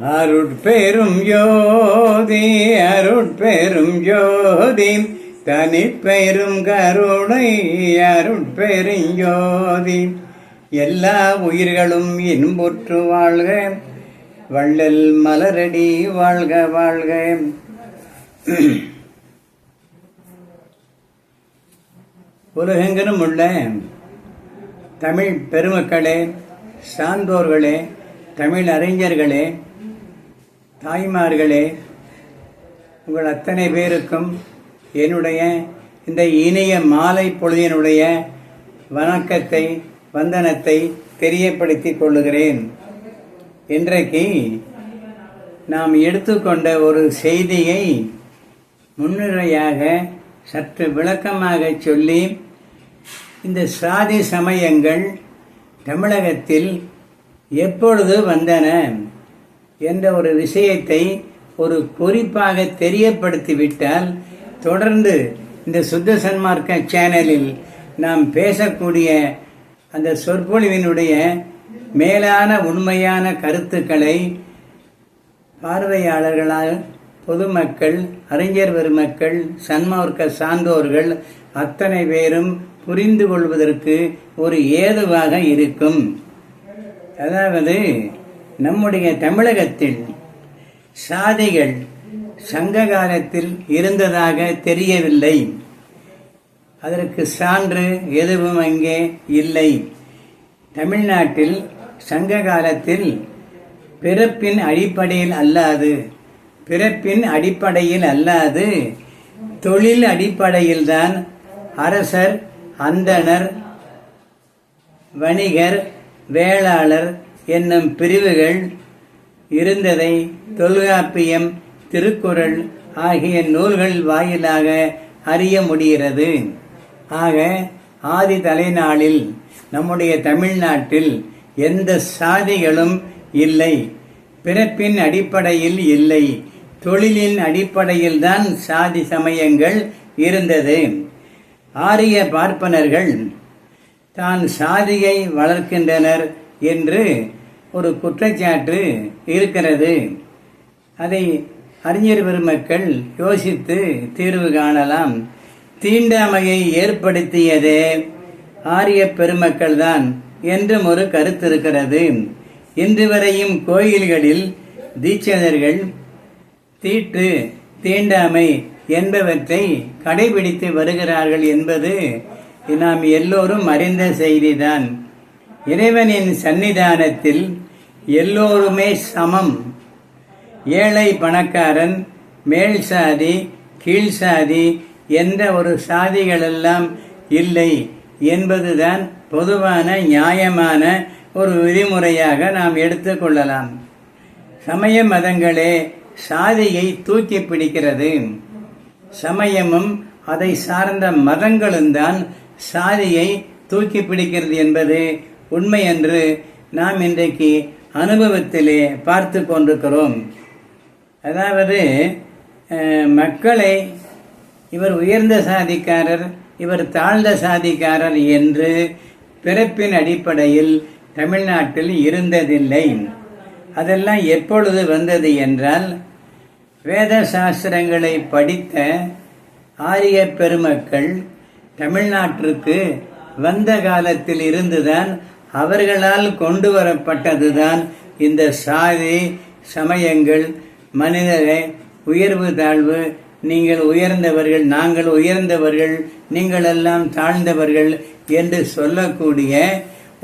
அருட்பெரும் ஜோதி அருட்பெரும் ஜோதி தனிப்பெரும் கருணை அருட்பெருஞ்சோதி. எல்லா உயிர்களும் இன்புற்று வாழ்க, வள்ளல் மலரடி வாழ்க வாழ்க. உலகெங்கிலும் உள்ள தமிழ் பெருமக்களே, சான்றோர்களே, தமிழ் அறிஞர்களே, தாய்மார்களே, உங்கள் அத்தனை பேருக்கும் என்னுடைய இந்த இனிய மாலை பொழுதினுடைய வணக்கத்தை, வந்தனத்தை தெரியப்படுத்திக் கொள்ளுகிறேன். இன்றைக்கு நாம் எடுத்துக்கொண்ட ஒரு செய்தியை முன்னுரையாக சற்று விளக்கமாக சொல்லி, இந்த சாதி சமயங்கள் தமிழகத்தில் எப்பொழுது வந்தன என்ற ஒரு விஷயத்தை ஒரு குறிப்பாக தெரியப்படுத்திவிட்டால், தொடர்ந்து இந்த சுத்த சன்மார்க்க சேனலில் நாம் பேசக்கூடிய அந்த சொற்பொழிவினுடைய மேலான உண்மையான கருத்துக்களை பார்வையாளர்களால் பொதுமக்கள், அறிஞர் பெருமக்கள், சன்மார்க்க சான்றோர்கள் அத்தனை பேரும் புரிந்து கொள்வதற்கு ஒரு ஏதுவாக இருக்கும். அதாவது, நம்முடைய தமிழகத்தில் சாதிகள் சங்க காலத்தில் இருந்ததாக தெரியவில்லை. அதற்கு சான்று எதுவும் அங்கே இல்லை. தமிழ்நாட்டில் சங்க காலத்தில் பிறப்பின் அடிப்படையில் அல்லாது தொழில் அடிப்படையில்தான் அரசர், அந்தணர், வணிகர், வேளாளர் என்னும் பிரிவுகள் இருந்ததை தொல்காப்பியம், திருக்குறள் ஆகிய நூல்கள் வாயிலாக அறிய முடிகிறது. ஆக ஆதி தலைநாளில் நம்முடைய தமிழ்நாட்டில் எந்த சாதிகளும் இல்லை. பிறப்பின் அடிப்படையில் இல்லை, தொழிலின் அடிப்படையில் தான் சாதி சமயங்கள் இருந்தது. ஆரிய பார்ப்பனர்கள் தான் சாதியை வளர்க்கின்றனர் என்று ஒரு குற்றச்சாட்டு இருக்கிறது. அதை அறிஞர் பெருமக்கள் யோசித்து தீர்வு காணலாம். தீண்டாமையை ஏற்படுத்தியதே ஆரிய பெருமக்கள் தான் என்றும் ஒரு கருத்து இருக்கிறது. இன்று வரையும் கோயில்களில் தீட்சிதர்கள் தீட்டு, தீண்டாமை என்பவற்றை கடைபிடித்து வருகிறார்கள் என்பது நாம் எல்லோரும் அறிந்த செய்திதான். இறைவனின் சன்னிதானத்தில் எல்லோருமே சமம். ஏழை, பணக்காரன், மேல் சாதி, கீழ் சாதி என்ற ஒரு சாதிகளெல்லாம் இல்லை என்பதுதான் பொதுவான நியாயமான ஒரு விதிமுறையாக நாம் எடுத்துக்கொள்ளலாம். சமய மதங்களே சாதியை தூக்கி பிடிக்கிறது. சமயமும் அதை சார்ந்த மதங்களும் தான் சாதியை தூக்கி பிடிக்கிறது என்பது உண்மை என்று நாம் இன்றைக்கு அனுபவத்திலே பார்த்து கொண்டிருக்கிறோம். அதாவது, மக்களை இவர் உயர்ந்த சாதிக்காரர், இவர் தாழ்ந்த சாதிக்காரர் என்று பிறப்பின் அடிப்படையில் தமிழ்நாட்டில் இருந்ததில்லை. அதெல்லாம் எப்பொழுது வந்தது என்றால், வேத சாஸ்திரங்களை படித்த ஆரிய பெருமக்கள் தமிழ்நாட்டிற்கு வந்த காலத்தில் இருந்துதான் அவர்களால் கொண்டு வரப்பட்டதுதான் இந்த சாதி சமயங்கள். மனிதரை உயர்வு தாழ்வு, நீங்கள் உயர்ந்தவர்கள், நாங்கள் உயர்ந்தவர்கள், நீங்கள் எல்லாம் தாழ்ந்தவர்கள் என்று சொல்லக்கூடிய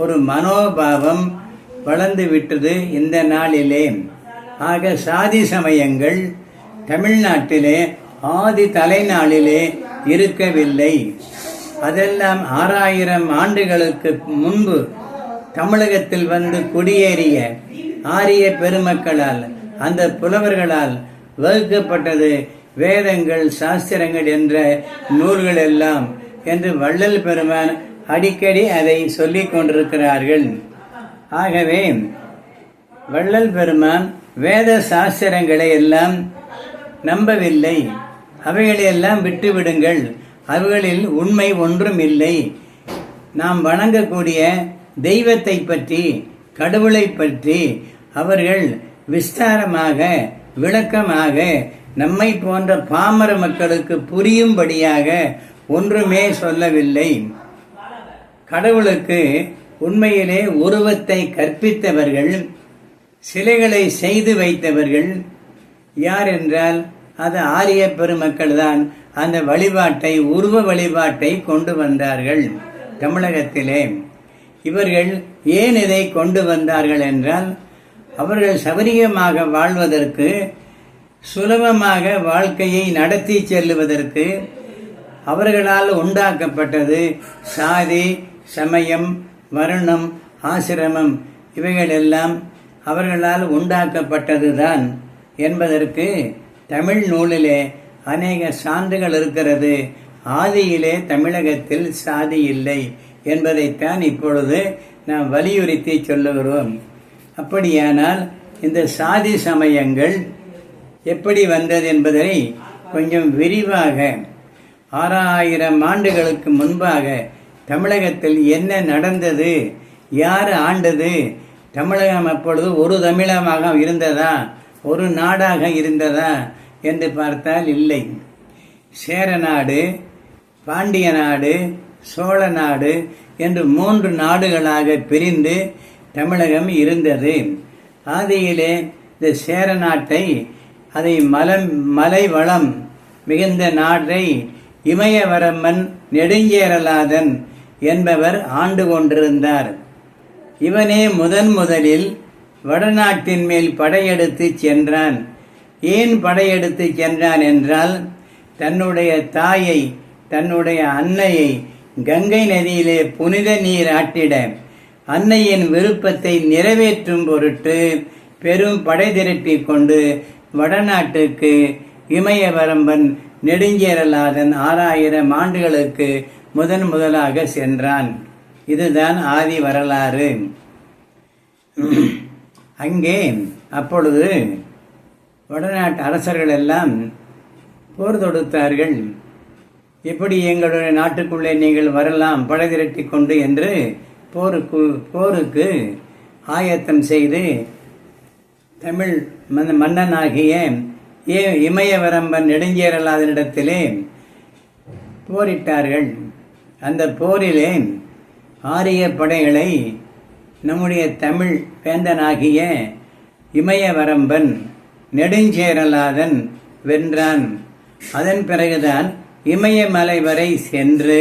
ஒரு மனோபாவம் வளர்ந்து விட்டது இந்த நாளிலே. ஆக சாதி சமயங்கள் தமிழ்நாட்டிலே ஆதி தலைநாளிலே இருக்கவில்லை. அதெல்லாம் 6000 ஆண்டுகளுக்கு முன்பு தமிழகத்தில் வந்து குடியேறிய ஆரிய பெருமக்களால், அந்த புலவர்களால் வகுக்கப்பட்டது வேதங்கள், சாஸ்திரங்கள் என்ற நூல்கள் எல்லாம் என்று வள்ளல் பெருமான் அடிக்கடி அதை சொல்லிக் கொண்டிருக்கிறார்கள். ஆகவே வள்ளல் பெருமான் வேத சாஸ்திரங்களை எல்லாம் நம்பவில்லை. அவைகளையெல்லாம் விட்டுவிடுங்கள், அவைகளில் உண்மை ஒன்றும் இல்லை. நாம் வணங்கக்கூடிய தெய்வத்தை பற்றி, கடவுளை பற்றி அவர்கள் விஸ்தாரமாக விளக்கமாக நம்மை போன்ற பாமர மக்களுக்கு புரியும்படியாக ஒன்றுமே சொல்லவில்லை. கடவுளுக்கு உண்மையிலே உருவத்தை கற்பித்தவர்கள், சிலைகளை செய்து வைத்தவர்கள் யார் என்றால் அது ஆரிய பெருமக்கள் தான். அந்த வழிபாட்டை, உருவ வழிபாட்டை கொண்டு வந்தார்கள் தமிழகத்திலே. இவர்கள் ஏன் இதை கொண்டு வந்தார்கள் என்றால், அவர்கள் சபரியமாக வாழ்வதற்கு, சுலபமாக வாழ்க்கையை நடத்தி செல்லுவதற்கு அவர்களால் உண்டாக்கப்பட்டது சாதி, சமயம், வருணம், ஆசிரமம், இவைகளெல்லாம் அவர்களால் உண்டாக்கப்பட்டதுதான் என்பதற்கு தமிழ் நூலிலே அநேக சான்றுகள் இருக்கிறது. ஆதியிலே தமிழகத்தில் சாதி இல்லை என்பதைத்தான் இப்பொழுது நாம் வலியுறுத்தி சொல்லுகிறோம். அப்படியானால் இந்த சாதி சமயங்கள் எப்படி வந்தது என்பதை கொஞ்சம் விரிவாக 6000 ஆண்டுகளுக்கு முன்பாக தமிழகத்தில் என்ன நடந்தது, யார் ஆண்டது, தமிழகம் அப்பொழுது ஒரு தமிழகமாக இருந்ததா, ஒரு நாடாக இருந்ததா என்று பார்த்தால் இல்லை. சேர நாடு, பாண்டிய நாடு, சோழ நாடு என்று 3 நாடுகளாக பிரிந்து தமிழகம் இருந்தது. ஆதியிலே இந்த சேர நாட்டை, அதை மலை வளம் மிகுந்த நாட்டை இமயவரம்பன் நெடுஞ்சேரலாதன் என்பவர் ஆண்டு கொண்டிருந்தார். இவனே முதலில் வடநாட்டின் மேல் படையெடுத்து சென்றான். ஏன் படையெடுத்து சென்றான் என்றால், தன்னுடைய தாயை, தன்னுடைய அன்னையை கங்கை நதியிலே புனித நீர் ஆட்டிட அன்னையின் விருப்பத்தை நிறைவேற்றும் பொருட்டு பெரும் படை திரட்டி கொண்டு வடநாட்டுக்கு இமயவரம்பன் நெடுஞ்சேரலாதன் 6000 ஆண்டுகளுக்கு முதலாக சென்றான். இதுதான் ஆதி வரலாறு. அங்கே அப்பொழுது வடநாட்டு அரசர்கள் எல்லாம் போர் தொடுத்தார்கள். எப்படி எங்களுடைய நாட்டுக்குள்ளே நீங்கள் வரலாம் படை திரட்டி கொண்டு என்று போருக்கு ஆயத்தம் செய்து தமிழ் மன்னனாகிய இமயவரம்பன் நெடுஞ்சேரலாதனிடத்திலே போரிட்டார்கள். அந்த போரிலே ஆரிய படைகளை நம்முடைய தமிழ் வேந்தனாகிய இமயவரம்பன் நெடுஞ்சேரலாதன் வென்றான். அதன் பிறகுதான் இமயமலை வரை சென்று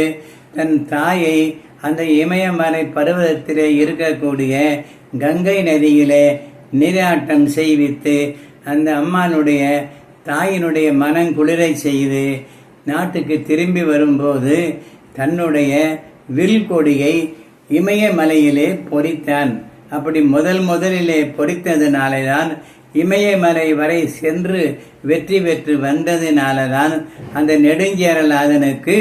தன் தாயை அந்த இமயமலை பர்வதத்திலே இருக்கக்கூடிய கங்கை நதியிலே நீராட்டம் செய்வித்து அந்த அம்மானுடைய தாயினுடைய மனங்குளிரை செய்து நாட்டுக்கு திரும்பி வரும்போது தன்னுடைய வில் கொடியை இமயமலையிலே பொறித்தான். அப்படி முதலிலே பொறித்ததுனால்தான் இமயமலை வரை சென்று வெற்றி பெற்று வந்ததினால்தான் அந்த நெடுஞ்சேரலாதனுக்கு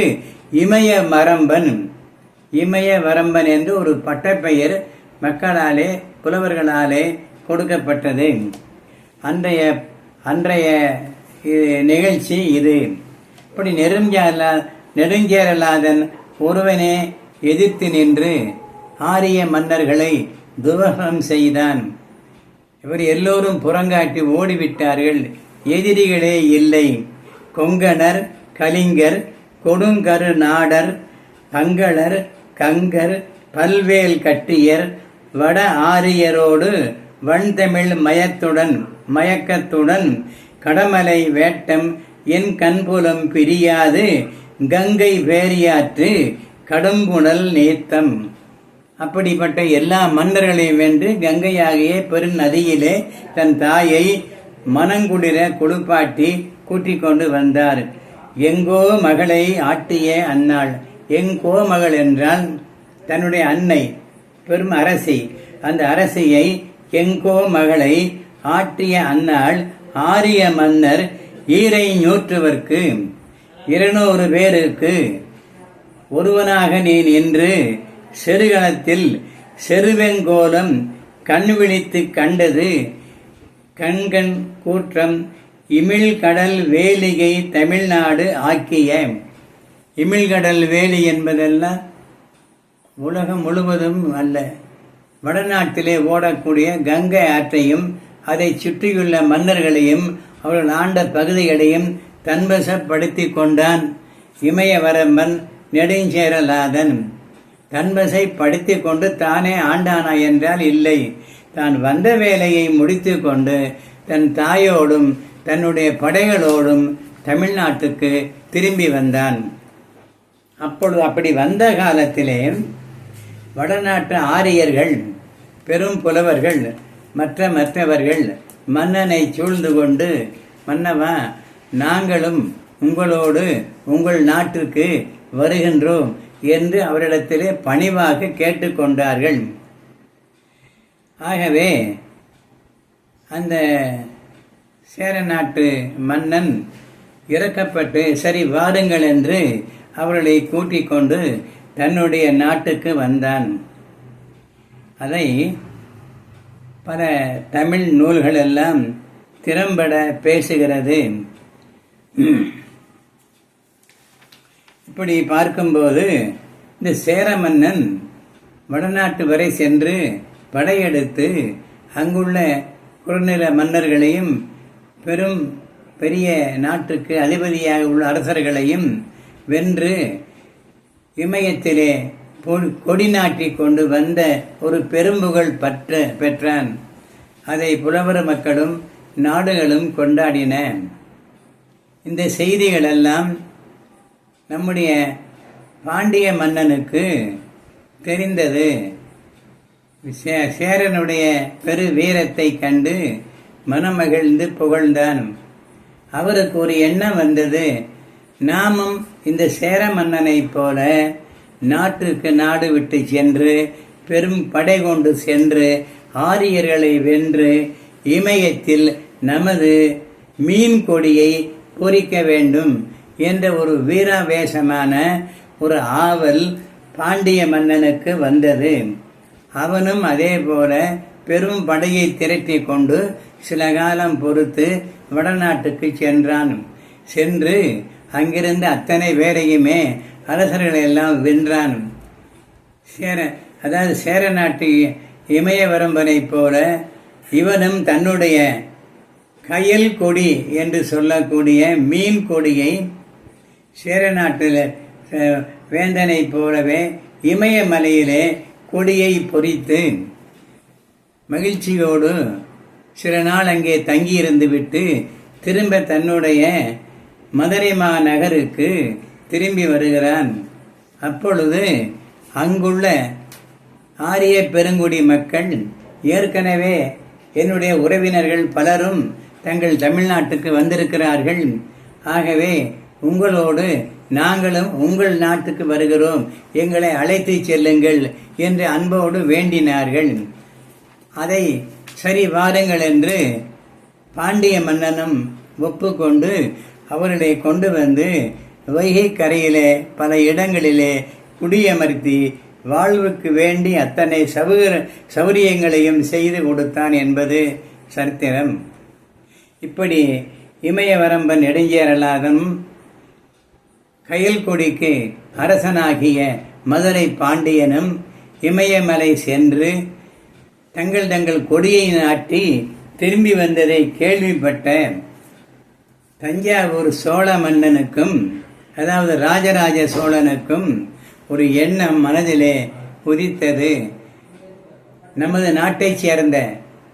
இமயவரம்பன் என்று ஒரு பட்டப்பெயர் மக்களாலே, புலவர்களாலே கொடுக்கப்பட்டது. அன்றைய நிகழ்ச்சி இது. இப்படி நெடுஞ்சேரலாதன் ஒருவனே எதிர்த்து நின்று ஆரிய மன்னர்களை துவகம் செய்தான். இவர் எல்லோரும் புறங்காட்டி ஓடிவிட்டார்கள். எதிரிகளே இல்லை. கொங்கணர், கலிங்கர், கொடுங்கரு நாடர், பங்களர், கங்கர், பல்வேல் கட்டியர், வட ஆரியரோடு வண்தமிழ் மயக்கத்துடன் கடமலை வேட்டம் என் கண்புலம் பிரியாது கங்கை வேரியாற்று கடும்புணல் நேத்தம். அப்படிப்பட்ட எல்லா மன்னர்களையும் வென்று கங்கையாகிய பெருநதியிலே தன் தாயை மனங்குளிர குளிப்பாட்டி கூட்டிக் கொண்டு வந்தார். எங்கோ மகளை ஆட்டிய அன்னாள். எங்கோ மகள் என்றால் தன்னுடைய அன்னை, பெரும் அரசி. அந்த அரசியை எங்கோ மகளை ஆட்டிய அன்னாள் ஆரிய மன்னர் ஈரை நூற்றுவர்க்கு 200 பேருக்கு ஒருவனாக நீ நின்று செருகணத்தில் செருவெங்கோலம் கண் விழித்து கண்டது கண்கண் கூற்றம் இமிழ்கடல் வேலியை தமிழ்நாடு ஆக்கிய. இமிழ்கடல் வேலி என்பதெல்லாம் உலகம் முழுவதும் அல்ல, வடநாட்டிலே ஓடக்கூடிய கங்கை ஆற்றையும் அதை சுற்றியுள்ள மன்னர்களையும் அவர்கள் ஆண்ட பகுதிகளையும் தன்வசப்படுத்தி கொண்டான். இமயவரம்பன் நெடுஞ்சேரலாதன் தன்வசை படுத்தி கொண்டு தானே ஆண்டானா என்றால் இல்லை. தான் வந்த வேலையை முடித்து கொண்டு தன் தாயோடும் தன்னுடைய படைகளோடும் தமிழ்நாட்டுக்கு திரும்பி வந்தான். அப்பொழுது அப்படி வந்த காலத்திலே வடநாட்டு ஆரியர்கள், பெரும் புலவர்கள், மற்றவர்கள் மன்னனை சூழ்ந்து கொண்டு, மன்னவா, நாங்களும் உங்களோடு உங்கள் நாட்டிற்கு வருகின்றோம் என்று அவரிடத்திலே பணிவாக கேட்டுக்கொண்டார்கள். ஆகவே அந்த சேர நாட்டு மன்னன் இறக்கப்பட்டு, சரி வாருங்கள் என்று அவர்களை கூட்டிக் கொண்டு தன்னுடைய நாட்டுக்கு வந்தான். அதை பல தமிழ் நூல்கள் எல்லாம் திறம்பட பேசுகிறது. இப்படி பார்க்கும்போது இந்த சேர மன்னன் வடநாட்டு வரை சென்று படையெடுத்து அங்குள்ள குறுநில மன்னர்களையும் பெரிய நாட்டுக்கு அதிபதியாக உள்ள அரசர்களையும் வென்று இமயத்திலே கொடி நாட்டி கொண்டு வந்த ஒரு பெரும்புகழ் பெற்றான். அதை புலவர் மக்களும் நாடுகளும் கொண்டாடின. இந்த செய்திகளெல்லாம் நம்முடைய பாண்டிய மன்னனுக்கு தெரிந்தது. சேரனுடைய பெரு வீரத்தை கண்டு மனமகிழ்ந்து புகழ்ந்தான். அவருக்கு ஒரு எண்ணம் வந்தது, நாமும் இந்த சேர மன்னனைப் போல நாட்டுக்கு நாடு விட்டு சென்று பெரும் படை கொண்டு சென்று ஆரியர்களை வென்று இமயத்தில் நமது மீன் கொடியை பொறிக்க வேண்டும் என்ற ஒரு வீராவேசமான ஒரு ஆவல் பாண்டிய மன்னனுக்கு வந்தது. அவனும் அதே போல பெரும் படையை திரட்டி கொண்டு சில காலம் பொறுத்து வடநாட்டுக்கு சென்றான். சென்று அங்கிருந்து அத்தனை பேரையுமே அரசர்களை எல்லாம் வென்றான். சேர நாட்டு இமயவரம்பனை போல இவனும் தன்னுடைய கயல் கொடி என்று சொல்லக்கூடிய மீன் கொடியை சேர நாட்டில் வேந்தனை போலவே இமயமலையிலே கொடியை பொறித்து மகிழ்ச்சியோடு சில நாள் அங்கே தங்கியிருந்து விட்டு திரும்ப தன்னுடைய மதுரை மாநகருக்கு திரும்பி வருகிறான். அப்பொழுது அங்குள்ள ஆரிய பெருங்குடி மக்கள், ஏற்கனவே என்னுடைய உறவினர்கள் பலரும் தங்கள் தமிழ்நாட்டுக்கு வந்திருக்கிறார்கள், ஆகவே உங்களோடு நாங்களும் உங்கள் நாட்டுக்கு வருகிறோம், எங்களை அழைத்து செல்லுங்கள் என்று அன்போடு வேண்டினார்கள். அதை சரி வாருங்கள் என்று பாண்டிய மன்னனும் ஒப்புக்கொண்டு அவர்களை கொண்டு வந்து வைகை கரையிலே பல இடங்களிலே குடியமர்த்தி வாழ்வுக்கு வேண்டி அத்தனை சௌரியங்களையும் செய்து கொடுத்தான் என்பது சரித்திரம். இப்படி இமயவரம்பன் நெடுஞ்சேரலாதன் கயல்கொடிக்கு அரசனாகிய மதுரை பாண்டியனும் இமயமலை சென்று தங்கள் கொடியை நாட்டி திரும்பி வந்ததை கேள்விப்பட்ட தஞ்சாவூர் சோழ மன்னனுக்கும், அதாவது ராஜராஜ சோழனுக்கும் ஒரு எண்ணம் மனதிலே உதித்தது. நமது நாட்டைச் சேர்ந்த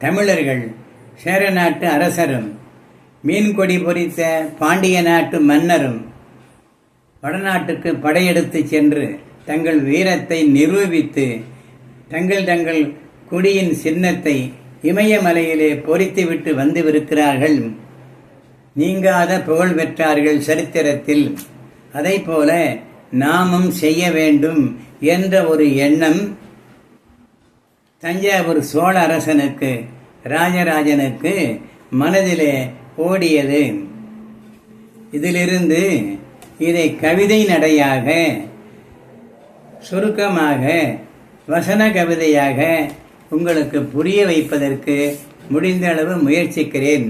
தமிழர்கள் சேர நாட்டு அரசரும் மீன்கொடி பொறித்த பாண்டிய நாட்டு மன்னரும் வடநாட்டுக்கு படையெடுத்து சென்று தங்கள் வீரத்தை நிரூபித்து தங்கள் குடியின் சின்னத்தை இமயமலையிலே பொறித்துவிட்டு வந்துவிருக்கிறார்கள். நீங்காத புகழ் பெற்றார்கள் சரித்திரத்தில். அதை போல நாமும் செய்ய வேண்டும் என்ற ஒரு எண்ணம் தஞ்சாவூர் சோழ அரசனுக்கு, ராஜராஜனுக்கு மனதிலே ஓடியது. இதிலிருந்து இதை கவிதை நடையாக, சுருக்கமாக, வசன கவிதையாக உங்களுக்கு புரிய வைப்பதற்கு முடிந்த அளவு முயற்சிக்கிறேன்.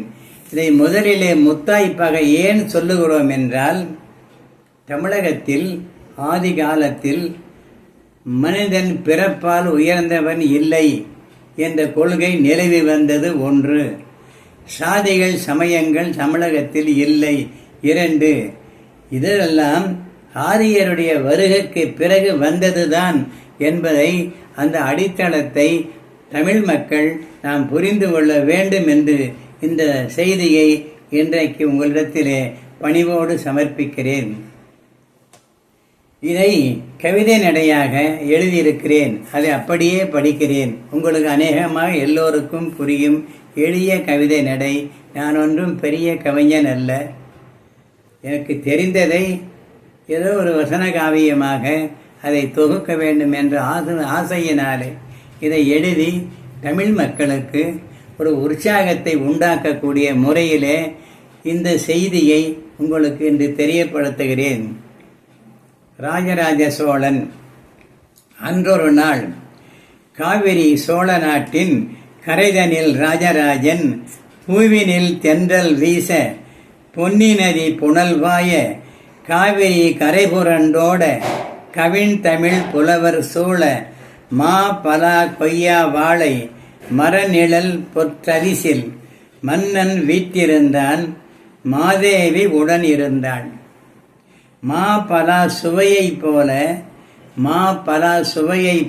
இதை முதலிலே முத்தாய்ப்பாக ஏன் சொல்லுகிறோம் என்றால், தமிழகத்தில் ஆதி காலத்தில் மனிதன் பிறப்பால் உயர்ந்தவன் இல்லை என்ற கொள்கை நிலவி வந்தது ஒன்று. சாதிகள் சமயங்கள் தமிழகத்தில் இல்லை. 2. இதெல்லாம் ஆரியருடைய வருகைக்கு பிறகு வந்ததுதான் என்பதை, அந்த அடித்தளத்தை தமிழ் மக்கள் நாம் புரிந்து கொள்ள வேண்டும் என்று இந்த செய்தியை இன்றைக்கு உங்களிடத்திலே பணிவோடு சமர்ப்பிக்கிறேன். இதை கவிதை நடையாக எழுதியிருக்கிறேன். அதை அப்படியே படிக்கிறேன். உங்களுக்கு அநேகமாக எல்லோருக்கும் புரியும். எளிய கவிதை நடை. நான் ஒன்றும் பெரிய கவிஞன் அல்ல. எனக்கு தெரிந்ததை ஏதோ ஒரு வசன காவியமாக அதை தொகுக்க வேண்டும் என்ற ஆசையினாலே இதை எழுதி தமிழ் மக்களுக்கு ஒரு உற்சாகத்தை உண்டாக்கக்கூடிய முறையிலே இந்த செய்தியை உங்களுக்கு இன்று தெரியப்படுத்துகிறேன். ராஜராஜ சோழன். அன்றொரு நாள் காவிரி சோழ நாட்டின் கரைதனில் ராஜராஜன் பூவினில் தென்றல் வீச பொன்னி நதி புனல்வாய காவிரி கரைபுரண்டோட கவின் தமிழ் புலவர் சூழ மா பலா கொய்யா வாழை மரநிழல் பொற்றரிசில் மன்னன் வீட்டிருந்தான், மாதேவி உடன் இருந்தாள். மா பலா சுவையைப்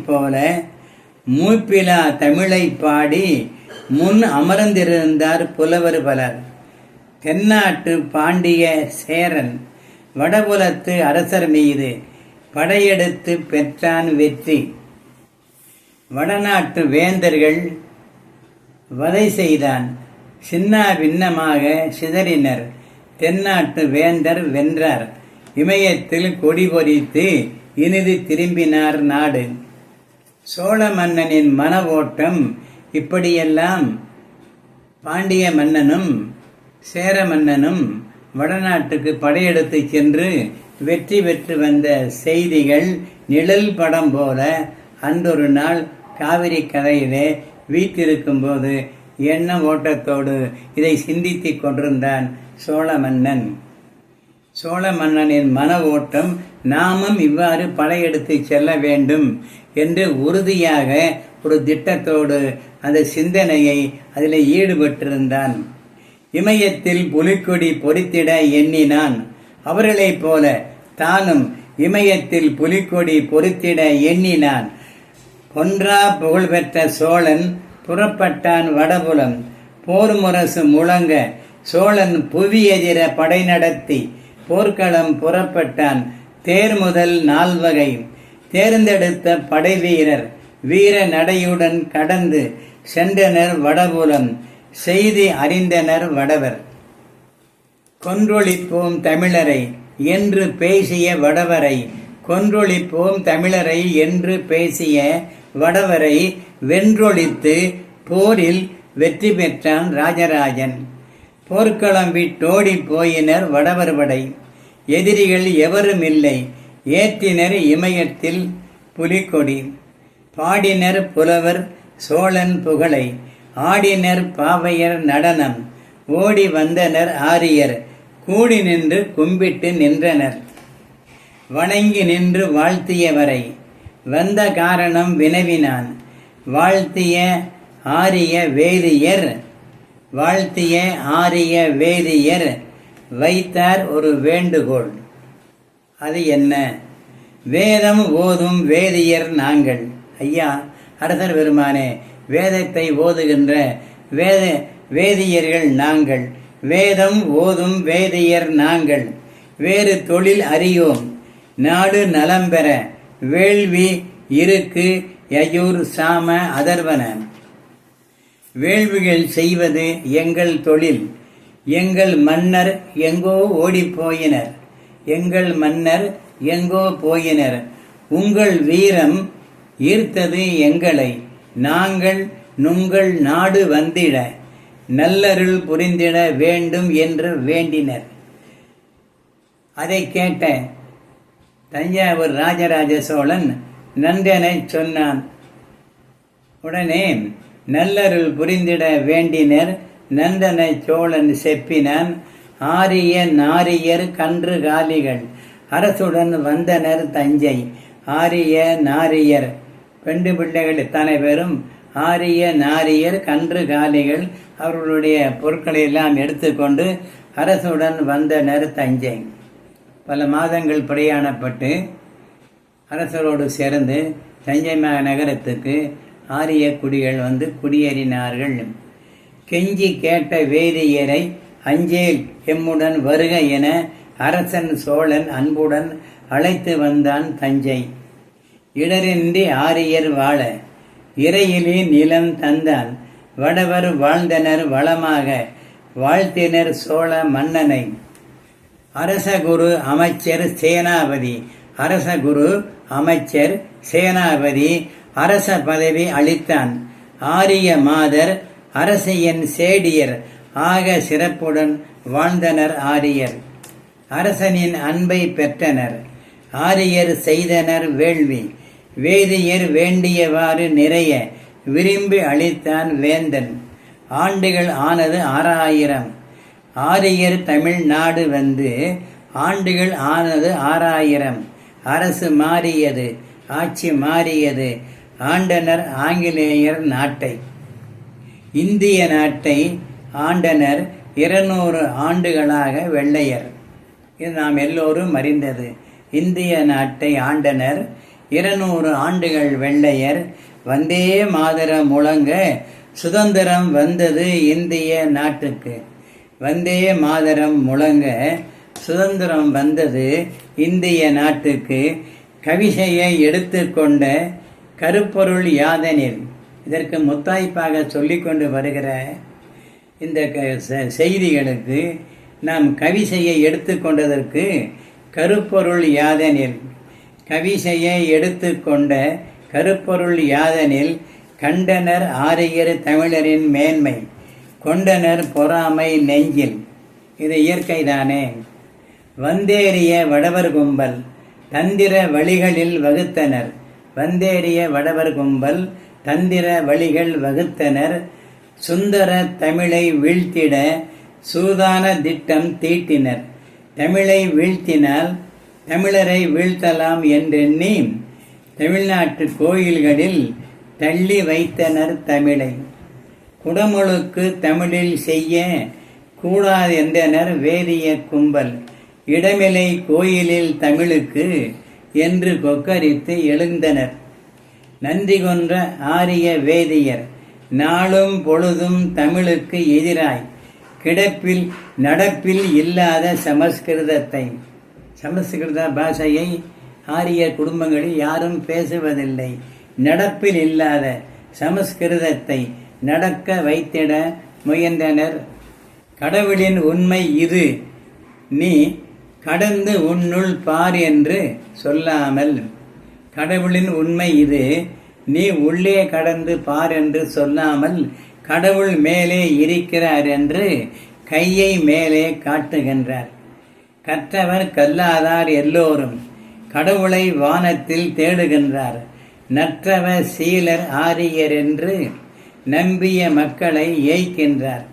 போல மூப்பிலா தமிழை பாடி முன் அமர்ந்திருந்தார் புலவர் பலர். தென்னாட்டு பாண்டிய சேரன் வடபுலத்து அரசர் மீது படையெடுத்து பெற்றான் வெற்றி. வடநாட்டு வேந்தர்கள் வதை செய்தான், சின்ன பின்னமாக சிதறினர். தென்னாட்டு வேந்தர் வென்றார், இமயத்தில் கொடி பொறித்து இனிது திரும்பினார் நாடு. சோழ மன்னனின் மன ஓட்டம் இப்படியெல்லாம் பாண்டிய மன்னனும் சேர மன்னனும் வடநாட்டுக்கு படையெடுத்து சென்று வெற்றி பெற்று வந்த செய்திகள் நிழல் படம் போல அன்றொரு நாள் காவிரி கரையிலே வீற்றிருக்கும் போது எண்ண ஓட்டத்தோடு இதை சிந்தித்துக் கொண்டிருந்தான் சோழ மன்னன். சோழ மன்னனின் மன ஓட்டம் நாமும் இவ்வாறு படையெடுத்து செல்ல வேண்டும் என்று உறுதியாக ஒரு திட்டத்தோடு அந்த சிந்தனையை அதில் ஈடுபட்டிருந்தான். இமயத்தில் புலிக்கொடி பொறித்திட எண்ணினான். அவர்களைப் போல தானும் இமயத்தில் புலிக்கொடி பொறித்திட எண்ணினான். பொன்றா புகழ்பெற்ற சோழன் புறப்பட்டான் வடபுலம். போர் முரசு முழங்க சோழன் புவி எதிர படை நடத்தி போர்க்களம் புறப்பட்டான். தேர் முதல் 4 வகை தேர்ந்தெடுத்த படை வீரர் வீர நடையுடன் கடந்து சென்றனர் வடபுலம். செய்தி அறிந்தனர் வடவர். கொன்றொழிப்போம் தமிழரை என்று பேசிய வடவரை, கொன்றொழிப்போம் தமிழரை என்று பேசிய வடவரை வென்றொழித்து போரில் வெற்றி பெற்றான் ராஜராஜன். போர்க்களம் விட்டோடி போயினர் வடவர் படை. எதிரிகள் எவரும் இல்லை. ஏற்றினர் இமயத்தில் புலிக்கொடி. பாடினர் புலவர் சோழன் புகழை. ஆடினர் பாவையர் நடனம். ஓடி வந்தனர் ஆரியர். கூடி நின்று கும்பிட்டு நின்றனர். வணங்கி நின்று வாழ்த்தியவரை வந்த காரணம் வினவினான். வாழ்த்திய ஆரிய வேதியர் வைத்தார் ஒரு வேண்டுகோள். அது என்ன? வேதம் ஓதும் வேதியர் நாங்கள். ஐயா அரசர் பெருமானே, வேதத்தை ஓதுகின்ற வேதியர்கள் நாங்கள். வேதம் ஓதும் வேதியர் நாங்கள். வேறு தொழில் அறியோம். நாடு நலம் பெற வேள்வி இருக்கு யஜூர் சாம அதர்வன. வேள்விகள் செய்வது எங்கள் தொழில். எங்கள் மன்னர் எங்கோ ஓடிப்போயினர். உங்கள் வீரம் ஈர்த்தது எங்களை. நாங்கள் நுங்கள் நாடு வந்திட நல்லருள் புரிந்திட வேண்டும் என்று வேண்டினர். அதை கேட்ட தஞ்சாவூர் ராஜராஜ சோழன் நன்றென சொன்னான். உடனே நல்லருள் புரிந்திட வேண்டினர். நந்தன சோழன் செப்பினான். ஆரிய நாரியர் கன்று காலிகள் அரசுடன் வந்தனர் தஞ்சை. ஆரிய நாரியர் பெண்டு பிள்ளைகள் இத்தனை பேரும் ஆரிய நாரியர் கன்று காலிகள் அவர்களுடைய பொருட்களை எல்லாம் எடுத்துக்கொண்டு அரசுடன் வந்தனர் தஞ்சை. பல மாதங்கள் பிரயாணப்பட்டு அரசரோடு சேர்ந்து தஞ்சை நகரத்துக்கு ஆரிய குடிகள் வந்து குடியேறினார்கள். கெஞ்சி கேட்ட வேதியரை அஞ்சேல் எம்முடன் வருக என அரசன் சோழன் அன்புடன் அழைத்து வந்தான் தஞ்சை. இடரின்றி ஆரியர் வாழ இறையிலே நிலம் தந்தான், வடவர் வாழ்ந்தனர் வளமாக வாழ்த்தினர் சோழ மன்னனை. அரசகுரு அமைச்சர் சேனாபதி, அரசகுரு அமைச்சர் சேனாபதி அரச பதவி அளித்தான். ஆரிய மாதர் அரசியன் சேடியர் ஆக சிறப்புடன் வாழ்ந்தனர் ஆரியர். அரசனின் அன்பை பெற்றனர், ஆரியர் செய்தனர் வேள்வி. வேதியர் வேண்டியவாறு நிறைய விரும்பி அளித்தான் வேந்தன். ஆண்டுகள் ஆனது 6000. ஆரியர் தமிழ்நாடு வந்து ஆண்டுகள் ஆனது 6000. அரசு மாறியது, ஆட்சி மாறியது. ஆண்டனர் ஆங்கிலேயர் நாட்டை. இந்திய நாட்டை ஆண்டனர் 200 ஆண்டுகளாக வெள்ளையர். இது நாம் எல்லோரும் அறிந்தது. இந்திய நாட்டை ஆண்டனர் 200 ஆண்டுகள் வெள்ளையர். வந்தே மாதரம் முழங்க சுதந்திரம் வந்தது இந்திய நாட்டுக்கு. வந்தே மாதரம் முழங்க சுதந்திரம் வந்தது இந்திய நாட்டுக்கு. கவிதையை எடுத்துக்கொண்ட கருப்பொருள் யாதெனில், இதற்கு முத்தாய்ப்பாக சொல்லிக்கொண்டு வருகிற இந்த செய்திகளுக்கு நாம் கவிதையை எடுத்துக்கொண்டதற்கு கருப்பொருள் யாதெனில், கவிதையை எடுத்துக்கொண்ட கருப்பொருள் யாதெனில் கண்டனர் ஆரியர் தமிழரின் மேன்மை, கொண்டனர் பொறாமை நெஞ்சில். இது இயற்கைதானே. வந்தேறிய வடவர் கும்பல் தந்திர வழிகளில் வகுத்தனர், வந்தேறிய வடவர் கும்பல் தந்திர வழிகள் வகுத்தனர். சுந்தர தமிழை வீழ்த்திட சூதான திட்டம் தீட்டினர். தமிழை வீழ்த்தினால் தமிழரை வீழ்த்தலாம் என்றெண்ணி தமிழ்நாட்டு கோயில்களில் தள்ளி வைத்தனர் தமிழை. குடமுழுக்கு தமிழில் செய்ய கூடாதென்றனர் வேதிய கும்பல். இடமிலை கோயிலில் தமிழுக்கு என்று கொக்கரித்து எழுந்தனர். நன்றி கொன்ற ஆரிய வேதியர் நாளும் பொழுதும் தமிழுக்கு எதிராய் கிடப்பில் நடப்பில் இல்லாத சமஸ்கிருதத்தை, சமஸ்கிருத பாஷையை ஆரிய குடும்பங்களில் யாரும் பேசுவதில்லை. நடப்பில் இல்லாத சமஸ்கிருதத்தை நடக்க வைத்திட முயன்றனர். கடவுளின் உண்மை இது, நீ கடந்து உன்னுள் பார் என்று சொல்லாமல், கடவுளின் உண்மை இது, நீ உள்ளே கடந்து பார் என்று சொல்லாமல், கடவுள் மேலே இருக்கிறார் என்று கையை மேலே காட்டுகின்றார். கற்றவர் கல்லாதார் எல்லோரும் கடவுளை வானத்தில் தேடுகின்றார். நற்றவர் சீலர் ஆரியர் என்று நம்பிய மக்களை ஏய்க்கின்றார்.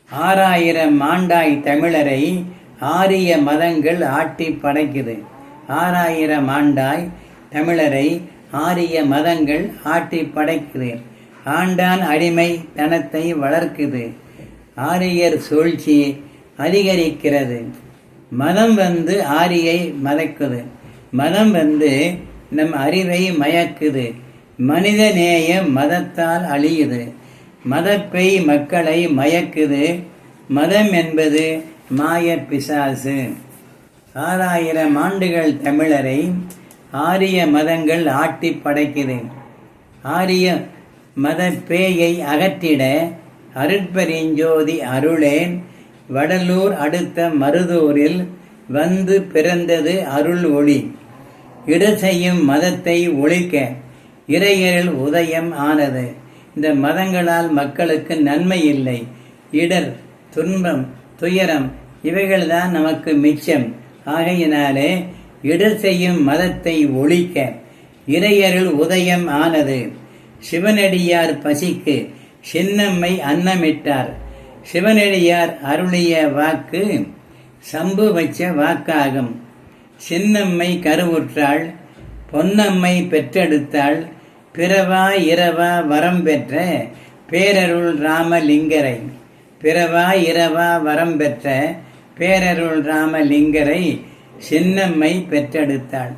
6000 ஆண்டாய் தமிழரை ஆரிய மதங்கள் ஆட்டி படைக்குது. 6000 ஆண்டாய் தமிழரை ஆரிய மதங்கள் ஆட்டி படைக்குது. ஆண்டான் அடிமை தனத்தை வளர்க்குது. ஆரியர் சூழ்ச்சி அதிகரிக்கிறது. மதம் வந்து ஆரியை மதைக்குது. மதம் வந்து நம் அறிவை மயக்குது. மனித நேயம் மதத்தால் அழியுது. மதப்பை மக்களை மயக்குது. மதம் என்பது மாய பிசாசு. 6000 ஆண்டுகள் தமிழரை ஆரிய மதங்கள் ஆட்டி படைக்குது. ஆரிய மத பேயை அகற்றிட அருட்பெருஞ்சோதி அருளேன் வடலூர் அடுத்த மருதூரில் வந்து பிறந்தது அருள் ஒளி. இடர் செய்யும் மதத்தை ஒழிக்க இறையரில் உதயம் ஆனது. இந்த மதங்களால் மக்களுக்கு நன்மை இல்லை. இடர், துன்பம், துயரம் இவைகள்தான் நமக்கு மிச்சம். ஆகையினாலே இடர் செய்யும் மதத்தை ஒழிக்க இறையருள் உதயம் ஆனது. சிவனடியார் பசிக்கு சின்னம்மை அன்னமிட்டார். சிவனடியார் அருளிய வாக்கு சம்பு வச்ச வாக்காகும். சின்னம்மை கருவுற்றாள், பொன்னம்மை பெற்றெடுத்தாள், பிறவா இரவா வரம் பெற்ற பேரருள் ராமலிங்கரை. பிறவா இரவா வரம் பெற்ற பேரருள் ராமலிங்கரை சின்னம்மை பெற்றெடுத்தாள்.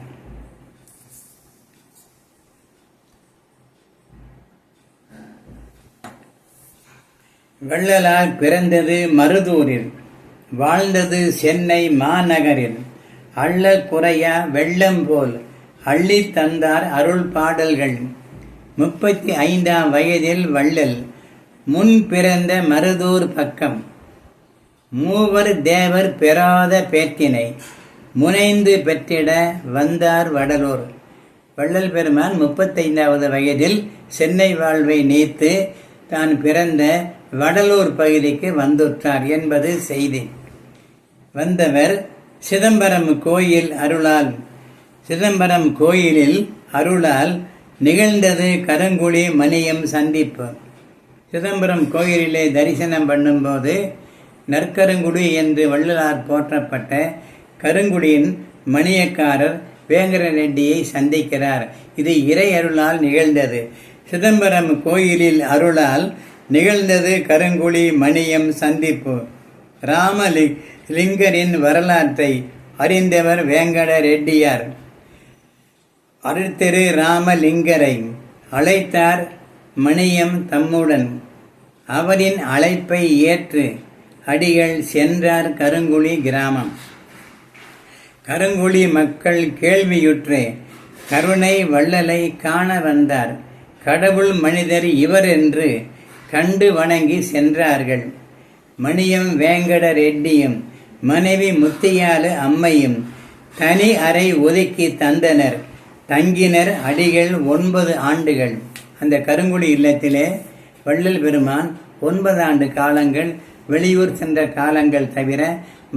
வள்ளலார் பிறந்தது மருதூரில், வாழ்ந்தது சென்னை மாநகரில். அள்ள குறையா வெள்ளம் போல் அள்ளி தந்தார் அருள் பாடல்கள். 35ஆம் வயதில் வள்ளல் முன் பிறந்த மருதூர் பக்கம். மூவர் தேவர் பெறாத பேற்றினை முனைந்து பெற்றிட வந்தார் வடலூர். வள்ளல் பெருமான் 35வது வயதில் சென்னை வாழ்வை நீத்து தான் பிறந்த வடலூர் பகுதிக்கு வந்துற்றார் என்பது செய்தி. வந்தவர் சிதம்பரம் கோயில் அருளால். சிதம்பரம் கோயிலில் அருளால் நிகழ்ந்தது கருங்குழி மணியம் சந்திப்பு. சிதம்பரம் கோயிலிலே தரிசனம் பண்ணும்போது நற்கருங்குடி என்று வள்ளலார் போற்றப்பட்ட கருங்குடியின் மணியக்காரர் வேங்கர ரெட்டியை சந்திக்கிறார். இது இறை அருளால் நிகழ்ந்தது. சிதம்பரம் கோயிலில் அருளால் நிகழ்ந்தது கருங்குழி மணியம் சந்திப்பு. ராமலிங்கரின் வரலாற்றை அறிந்தவர் வேங்கட ரெட்டியார். அருள்திரு ராமலிங்கரை அழைத்தார் மணியம் தம்முடன். அவரின் அழைப்பை ஏற்று அடிகள் சென்றார் கருங்குழி கிராமம். கருங்குழி மக்கள் கேள்வியுற்றே கருணை வள்ளலை காண வந்தார். கடவுள் மனிதர் இவர் என்று கண்டு வணங்கி சென்றார்கள். மணியம் வேங்கட ரெட்டியும் மனைவி முத்தியாலு அம்மையும் தனி அறை ஒதுக்கி தந்தனர். தங்கினர் அடிகள் 9 ஆண்டுகள். அந்த கருங்குழி இல்லத்திலே வள்ளல் பெருமான் 9 ஆண்டு காலங்கள் வெளியூர் சென்ற காலங்கள் தவிர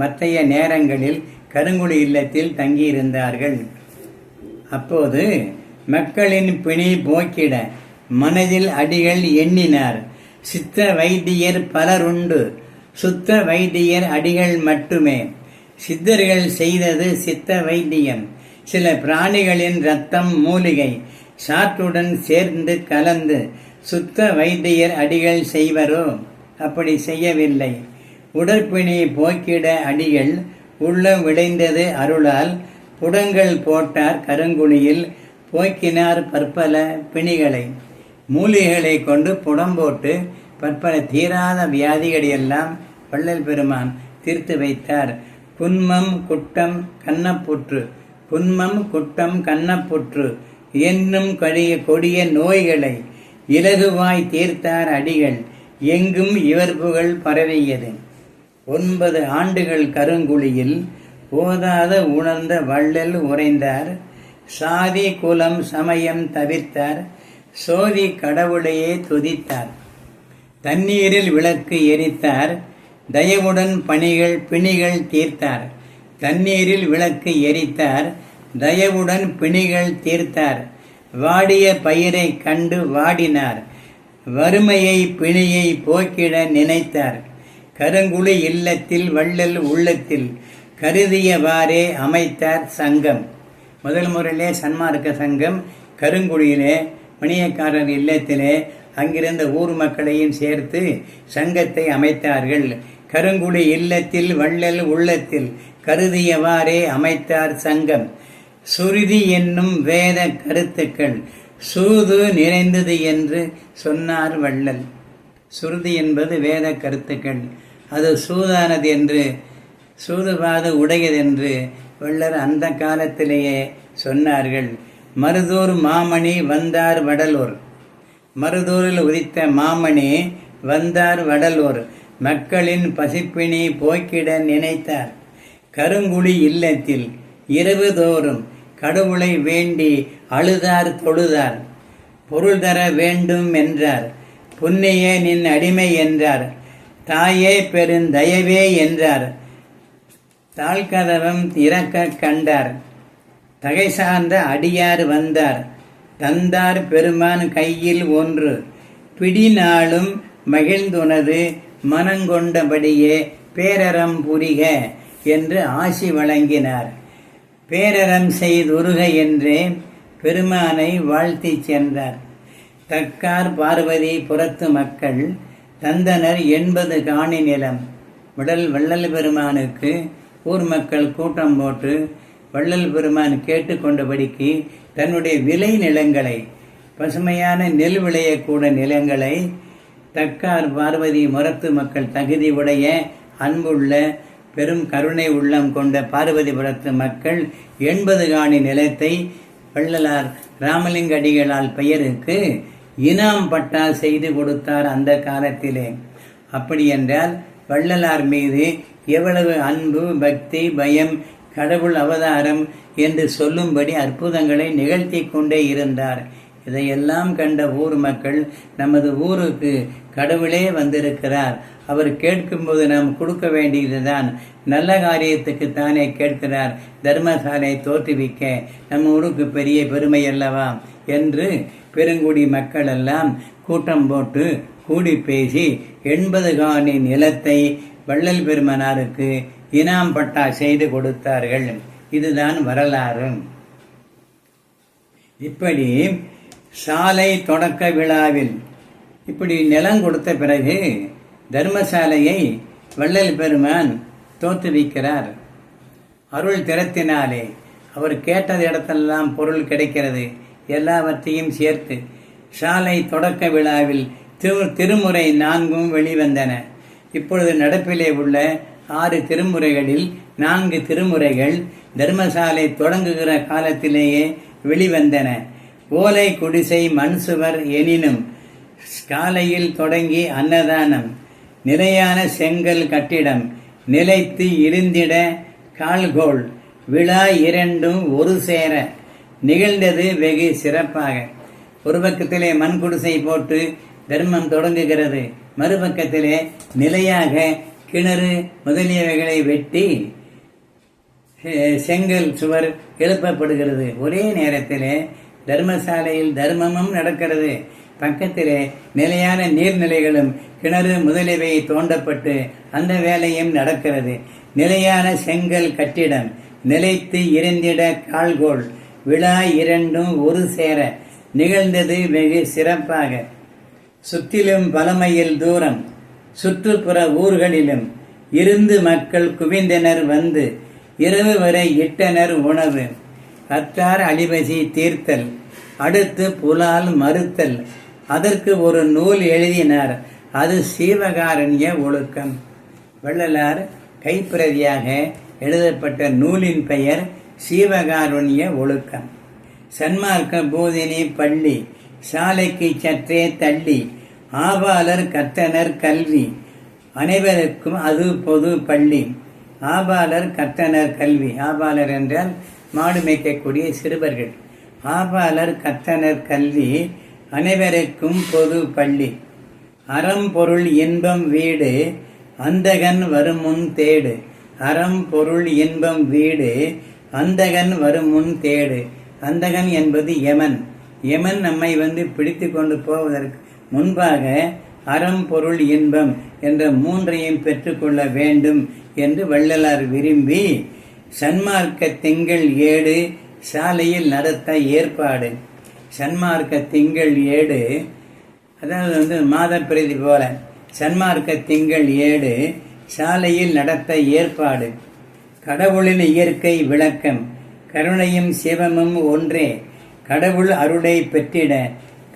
மற்றைய நேரங்களில் கருங்குழி இல்லத்தில் தங்கியிருந்தார்கள். அப்போது மக்களின் பிணி போக்கிட மனதில் அடிகள் எண்ணினார். சித்த வைத்தியர் பலருண்டு, சுத்த வைத்தியர் அடிகள் மட்டுமே. சித்தர்கள் செய்தது சித்த வைத்தியம். சில பிராணிகளின் இரத்தம் மூலிகை சாற்றுடன் சேர்ந்து கலந்து சுத்த வைத்தியர் அடிகள் செய்வரோ? அப்படி செய்யவில்லை. உடற்பிணி போக்கிட அடிகள் உள்ள விளைந்தது அருளால் புடங்கள் போட்டார் கருங்குழியில். போக்கினார் பற்பல பிணிகளை. மூலிகைகளை கொண்டு புடம் போட்டு பற்பல தீராத வியாதிகளையெல்லாம் வள்ளல் பெருமான் தீர்த்து வைத்தார். புன்மம் குட்டம் கண்ணப்புற்று, புன்மம் குட்டம் கண்ணப்புற்று என்னும் கொடிய நோய்களை இலகுவாய் தீர்த்தார் அடிகள். எங்கும் இவர் புகழ் பரவியது. 9 ஆண்டுகள் கருங்குழியில் போதாத உணர்ந்த வள்ளல் உறைந்தார். சாதி குலம் சமயம் தவிர்த்தார். சோதி கடவுளையே துதித்தார். தண்ணீரில் விளக்கு எரித்தார். தயவுடன் பிணிகள் தீர்த்தார். தண்ணீரில் விளக்கு எரித்தார். தயவுடன் பிணிகள் தீர்த்தார். வாடிய பயிரை கண்டு வாடினார். வறுமையை பிணியை போக்கிட நினைத்தார். கருங்குழி இல்லத்தில் வள்ளல் உள்ளத்தில் கருதியவாறே அமைத்தார் சங்கம். முதல் முறையிலே சன்மார்க்க சங்கம் கருங்குழியிலே மணியக்காரர் இல்லத்திலே அங்கிருந்த ஊர் மக்களையும் சேர்த்து சங்கத்தை அமைத்தார்கள். கருங்குழி இல்லத்தில் வள்ளல் உள்ளத்தில் கருதியவாறே அமைத்தார் சங்கம். சுருதி என்னும் வேத கருத்துக்கள் சூது நிறைந்தது என்று சொன்னார் வள்ளல். சுருதி என்பது வேத கருத்துக்கள். அது சூதானது என்று, சூதுபாது உடையதென்று வள்ளல் அந்த காலத்திலேயே சொன்னார்கள். மருதூர் மாமணி வந்தார் வடலூர். மருதூரில் உதித்த மாமணி வந்தார் வடலூர். மக்களின் பசிப்பிணி போக்கிட நினைத்தார். கருங்குழி இல்லத்தில் இரவு தோறும் கடவுளை வேண்டி அழுதார் தொழுதார். பொருள் தர வேண்டும் என்றார். புண்ணியே நின் அடிமை என்றார். தாயே பெருந்தயவே என்றார். தாழ்கதவம் இறக்க கண்டார். தகை சார்ந்த அடியார் வந்தார். தந்தார் பெருமான் கையில் ஒன்று. பிடிநாளும் மகிழ்ந்துனது மனங்கொண்டபடியே பேரறம் புரிக என்று ஆசி வழங்கினார். பேரறம் செய்துருக என்றே பெருமானை வாழ்த்தி சென்றார். தக்கார் பார்வதி புறத்து மக்கள் தந்தனர் 80 காணி நிலம். வள்ளல் பெருமானுக்கு ஊர் மக்கள் கூட்டம் போட்டு வள்ளல் பெருமான் கேட்டுக்கொண்டபடிக்கு தன்னுடைய விளை நிலங்களை, பசுமையான நெல் விளையக்கூட நிலங்களை தக்கார் பார்வதி முரத்து மக்கள், தகுதி உடைய அன்புள்ள பெரும் கருணை உள்ளம் கொண்ட பார்வதிபுரத்து மக்கள் 80 காணி நிலத்தை வள்ளலார் ராமலிங்க அடிகளால் பெயருக்கு இனாம் பட்டா செய்து கொடுத்தார் அந்த காலத்திலே. அப்படி என்றால் வள்ளலார் மீது எவ்வளவு அன்பு, பக்தி, பயம், கடவுள் அவதாரம் என்று சொல்லும்படி அற்புதங்களை நிகழ்த்தி கொண்டே இருந்தார். இதையெல்லாம் கண்ட ஊர் மக்கள், நமது ஊருக்கு கடவுளே வந்திருக்கிறார், அவர் கேட்கும்போது நாம் கொடுக்க வேண்டியதுதான், நல்ல காரியத்துக்கு தானே கேட்கிறார், தர்மசாலை தோற்றுவிக்க நம்ம ஊருக்கு பெரிய பெருமை அல்லவா என்று பெருங்குடி மக்கள் எல்லாம் கூட்டம் போட்டு கூடி பேசி 80 காணி நிலத்தை வள்ளல் பெருமனாருக்கு இனாம் பட்டா செய்து கொடுத்தார்கள். இதுதான் வரலாறு. இப்படி சாலை தொடக்க விழாவில் இப்படி நிலம் கொடுத்த பிறகு தர்மசாலையை வள்ளல் பெருமான் தோற்றுவிக்கிறார். அருள் திறத்தினாலே அவர் கேட்டது இடத்தெல்லாம் பொருள் கிடைக்கிறது. எல்லாவற்றையும் சேர்த்து சாலை தொடக்க விழாவில் திருமுறை 4 வெளிவந்தன. இப்பொழுது நடப்பிலே உள்ள 6 திருமுறைகளில் 4 திருமுறைகள் தர்மசாலை தொடங்குகிற காலத்திலேயே வெளிவந்தன. ஓலை குடிசை மண் சுவர் எனினும் காலையில் தொடங்கி அன்னதானம், நிலையான செங்கல் கட்டிடம், நிலைத்து இருந்திட கால்கோள், விழா 2 ஒரு சேர நிகழ்ந்தது வெகு சிறப்பாக. ஒரு பக்கத்திலே மண் குடிசை போட்டு தர்மம் தொடங்குகிறது, மறுபக்கத்திலே நிலையாக கிணறு முதலியவைகளை வெட்டி செங்கல் சுவர் எழுப்பப்படுகிறது. ஒரே நேரத்திலே தர்மசாலையில் தர்மமும் நடக்கிறது, பக்கத்திலே நிலையான நீர்நிலைகளும் கிணறு முதலியவை தோண்டப்பட்டு அந்த வேலையும் நடக்கிறது. நிலையான செங்கல் கட்டிடம், நிலைத்து இருந்திட கால்கோள், விழா 2 ஒரு சேர நிகழ்ந்தது வெகு சிறப்பாக. சுற்றிலும் பல மைல் தூரம் சுற்றுப்புற ஊர்களிலும் இருந்து மக்கள் குவிந்தனர் வந்து இரவு வரை இட்டனர் உணவு. கற்றார் அழிபசி தீர்த்தல், அடுத்து புலால் மறுத்தல், அதற்கு ஒரு நூல் எழுதினார், அது சீவகாரண்ய ஒழுக்கம். வள்ளலார் கைப்பிரதியாக எழுதப்பட்ட நூலின் பெயர் சீவகாருண்ய ஒழுக்கம். சன்மார்க்க போதினி பள்ளி சாலைக்கு சற்றே தள்ளி ஆபாலர் கற்றனர் கல்வி, அனைவருக்கும் அது பொது பள்ளி. ஆபாலர் கற்றனர் கல்வி, ஆபாலர் என்றால் மாடு மேய்க்கக்கூடிய சிறுவர்கள். ஆபாலர் கற்றனர் கல்வி, அனைவருக்கும் பொது பள்ளி. அறம் பொருள் இன்பம் வீடு, அந்தகன் வருமுன் தேடு. அறம் பொருள் இன்பம் வீடு, அந்தகன் வருமுன் தேடு. அந்தகன் என்பது யமன். யமன் நம்மை பிடித்து கொண்டு போவதற்கு முன்பாக அறம் பொருள் இன்பம் என்ற 3ஐயும் பெற்றுக்கொள்ள வேண்டும் என்று வள்ளலார் விரும்பி சன்மார்க்க திங்கள் 7 சாலையில் நடத்த ஏற்பாடு. சன்மார்க்க திங்கள் 7 அதாவது மாத பிரதி போல சன்மார்க்க திங்கள் 7 சாலையில் நடத்த ஏற்பாடு. கடவுளின் இயற்கை விளக்கம், கருணையும் சிவமும் ஒன்றே, கடவுள் அருளை பெற்றிட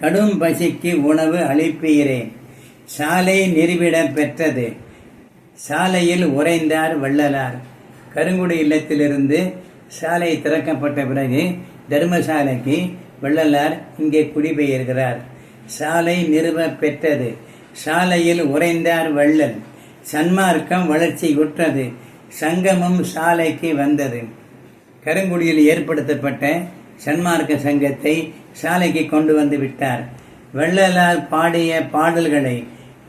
கடும் பசிக்கு உணவு அளிப்பீரே. சாலை நிறுவிட பெற்றது, சாலையில் உறைந்தார் வள்ளலார். கருங்குடி இல்லத்திலிருந்து சாலை திறக்கப்பட்ட பிறகு தர்மசாலைக்கு வள்ளலார் இங்கே குடிபெயர்கிறார். சாலை நிறுவ பெற்றது, சாலையில் உறைந்தார் வள்ளல். சன்மார்க்கம் வளர்ச்சியுற்றது, சங்கமும் சாலைக்கு வந்தது. கருங்குடியில் ஏற்படுத்தப்பட்ட சன்மார்க்க சங்கத்தை சாலைக்கு கொண்டு வந்து விட்டார். வள்ளலார் பாடிய பாடல்களை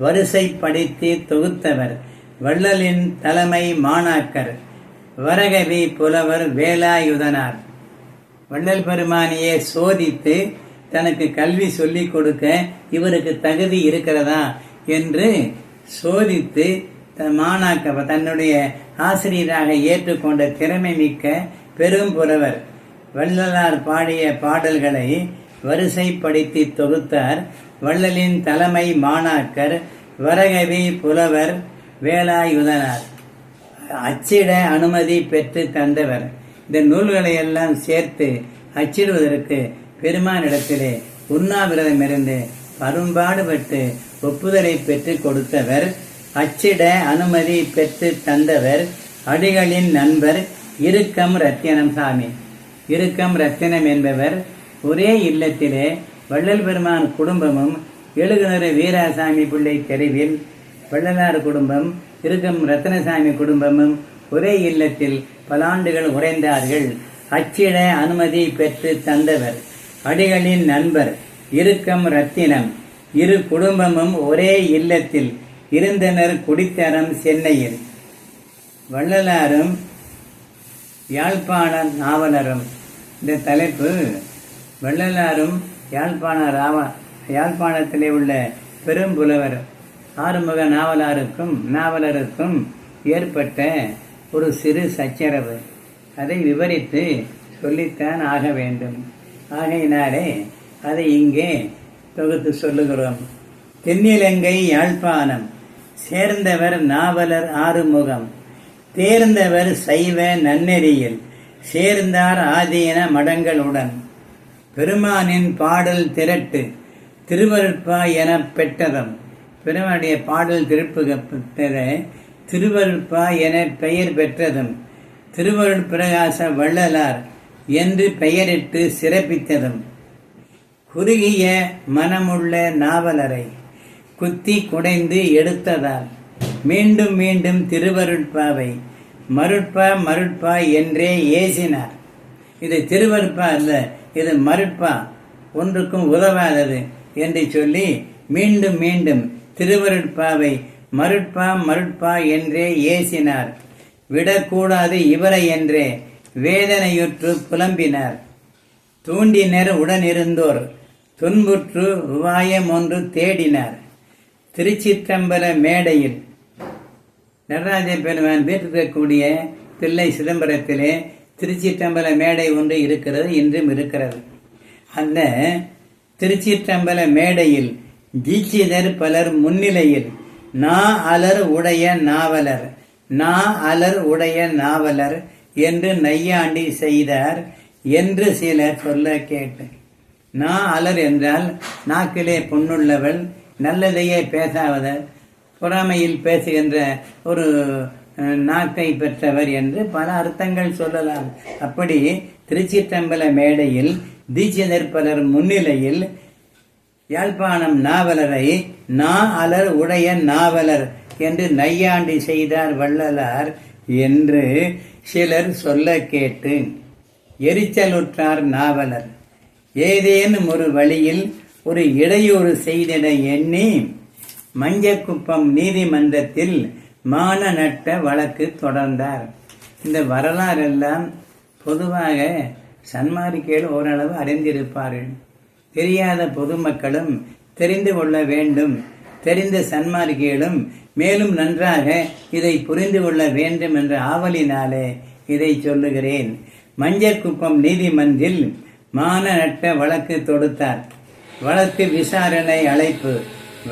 வரிசைப்படுத்தி தொகுத்தவர் வள்ளலின் தலைமை மாணாக்கர் வரகவி புலவர் வேலாயுதனார். வள்ளல் பெருமானியை சோதித்து தனக்கு கல்வி சொல்லிக் கொடுக்க இவருக்கு தகுதி இருக்கிறதா என்று சோதித்து தன்னுடைய ஆசிரியராக ஏற்றுக்கொண்ட திறமை மிக்க பெரும் புலவர். வள்ளலார் பாடிய பாடல்களை வரிசைப்படுத்தி தொகுத்தார் வள்ளலின் தலைமை மாணாக்கர் வரகவி புலவர் வேலாயுதனார். அச்சிட அனுமதி பெற்று தந்தவர். இந்த நூல்களை எல்லாம் சேர்த்து அச்சிடுவதற்கு பெருமானிடத்திலே உண்ணாவிரதம் இருந்து அரும்பாடுபட்டு ஒப்புதலை பெற்று கொடுத்தவர். அச்சிட அனுமதி பெற்று தந்தவர் அடிகளின் நண்பர் இறுக்கம் ரத்தினம் சாமி. இறுக்கம் ரத்தினம் என்பவர் ஒரே இல்லத்திலே வள்ளல் பெருமான் குடும்பமும் எழுகுனர் வீராசாமி பிள்ளை தெருவில் வள்ளலார் குடும்பம் இறுக்கம் ரத்தினசாமி குடும்பமும் ஒரே இல்லத்தில் பல ஆண்டுகள் உறைந்தார்கள். அச்சிட அனுமதி பெற்று தந்தவர் அடிகளின் நண்பர் இறுக்கம் ரத்தினம். இரு குடும்பமும் ஒரே இல்லத்தில் இருந்தனர் குடித்தரம் சென்னையில். வள்ளலாரும் யாழ்ப்பாண நாவலரும். இந்த தலைப்பு வள்ளலாரும் யாழ்ப்பாணத்திலே உள்ள பெரும்புலவர் ஆறுமுக நாவலருக்கும் ஏற்பட்ட ஒரு சிறு சச்சரவு. அதை விவரித்து சொல்லித்தான் ஆக வேண்டும். ஆகையினாலே அதை இங்கே தொகுத்து சொல்லுகிறோம். தென்னிலங்கை யாழ்ப்பாணம் சேர்ந்தவர் நாவலர் ஆறுமுகம். தேர்ந்தவர் சைவ நன்னெறியில் சேர்ந்தார் ஆதீன மடங்களுடன். பெருமானின் பாடல் திரட்டு திருவருட்பா என பெற்றதும். பெருமானுடைய பாடல் திருவருட்பா என பெயர் பெற்றதும் திருவருட்பிரகாச வள்ளலார் என்று பெயரிட்டு சிறப்பித்ததும். குறுகிய மனமுள்ள நாவலரை குத்தி குடைந்து எடுத்ததால் மீண்டும் மீண்டும் திருவருட்பாவை மருட்பா என்றே ஏசினார். இது திருவருட்பா அல்ல, இது மருட்பா, ஒன்றுக்கும் உதவாதது என்று சொல்லி மீண்டும் மீண்டும் திருவருட்பாவை மருட்பா என்றே ஏசினார். விடக்கூடாது இவரை என்றே வேதனையுற்று புலம்பினார். தூண்டினர் உடனிருந்தோர் துன்புற்று உபாயம் ஒன்று தேடினார். திருச்சிற்றம்பல மேடையில் நடராஜ பெருமான் வீட்டிருக்கக்கூடிய தில்லை சிதம்பரத்திலே திருச்சிற்றம்பல மேடை ஒன்று இருக்கிறது, இன்றும் இருக்கிறது. அந்த திருச்சிற்றம்பல மேடையில் தீட்சிதர் பலர் முன்னிலையில் அலர் உடைய நாவலர் என்று நையாண்டி செய்தார் என்று சிலர் சொல்ல கேட்டேன். அலர் என்றால் நாக்கிலே பொன்னுள்ளவள், நல்லதையே பேசாதவர், பொறாமையில் பேசுகின்ற ஒரு நாக்கை பெற்றவர் என்று பல அர்த்தங்கள் சொல்லலாம். அப்படி திருச்சிற்றம்பல மேடையில் தீட்சிதர் பலர் முன்னிலையில் யாழ்ப்பாணம் நாவலரை அலர் உடைய நாவலர் என்று நையாண்டி செய்தார் வள்ளலார் என்று சிலர் சொல்ல கேட்டு எரிச்சலுற்றார் நாவலர். ஏதேனும் ஒரு வழியில் ஒரு இடையூறு செய்திட எண்ணி மஞ்சக்குப்பம் நீதிமன்றத்தில் மான நட்ட வழக்கு தொடர்ந்தார். இந்த வரலாறெல்லாம் பொதுவாக சன்மார்க்கிகள் ஓரளவு அறிந்திருப்பார்கள். தெரியாத பொதுமக்களும் தெரிந்து கொள்ள வேண்டும். தெரிந்த சன்மார்க்கிகளும் மேலும் நன்றாக இதை புரிந்து கொள்ள வேண்டும் என்ற ஆவலினாலே இதை சொல்லுகிறேன். மஞ்சக்குப்பம் நீதிமன்றில் மான நட்ட வழக்கு தொடுத்தார். வழக்கு விசாரணை அழைப்பு